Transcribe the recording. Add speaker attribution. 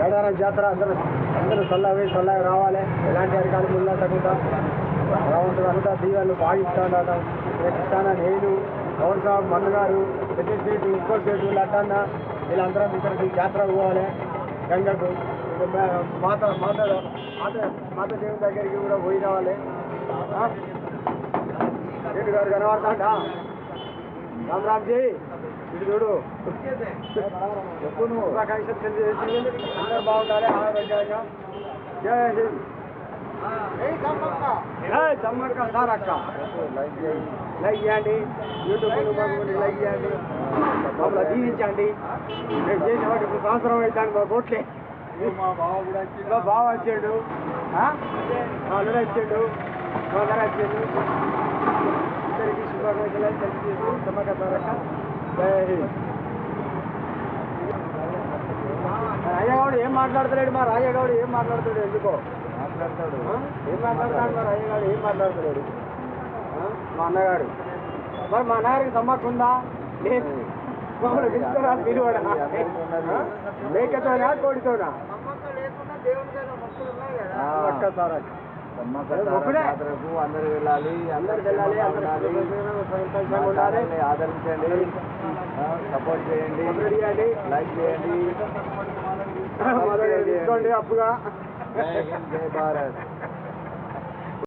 Speaker 1: మేడారం జాతర అందరూ చల్లగా రావాలి. ఎలాంటి అధికారులు ముందు తగ్గుతా రావద్దు అంతా దీవాళ్ళు బాగిస్తాను. ఇస్తానా నేను పవన్ సాబ్ మన్ను గారు పెద్ద సీటు ఇంకో సీటు లడ్డన్న వీళ్ళందరం ఇక్కడికి జాతర పోవాలి. గంగకు మాత దేవుని దగ్గరికి కూడా పోయి రావాలి. రెడ్డి గారు కనబడతాడా రామరామ్జీ ఇటు చూడు ఎప్పుడు అందరూ బాగుండాలి ఆరోగ్యంగా. జై హింద్. చమ్మక్క సార్ అక్క లైక్ చేయండి. యూట్యూబ్ లైక్ చేయండి. మమ్మల్ని దీవించండి. మేము చేసిన వాటి ఇప్పుడు సంవత్సరం అవుతాను. మా కోట్లే మా బావ వచ్చాడు. అల్లుడు వచ్చాడు. మా ధర వచ్చాడు. ఇద్దరికి శుభాకాంక్షలు తెలియజేసి చమ్మక్క సార్ అక్క జై హింద్. రాజగౌడ్ ఏం మాట్లాడతలేడు. మా రాజగౌడ్ ఏం మాట్లాడతాడు? ఎందుకో మాట్లాడతాడు. ఏం మాట్లాడతాడు మా రాజగౌడ్? ఏం మాట్లాడతలేడు. మా అన్నగారు మరి మా అన్నగారికి సమ్మక్క ఉందా? లేదు. మమ్మల్ని పిలుచుకోరా? పిలువడా? మేకతోనా కోడితోనా? ఒక్కసారి అందరూ వెళ్ళాలి. ఆదరించండి, సపోర్ట్ చేయండి, లైక్ చేయండి, తీసుకోండి అప్పుగా. జై హింద్, జై భారత్.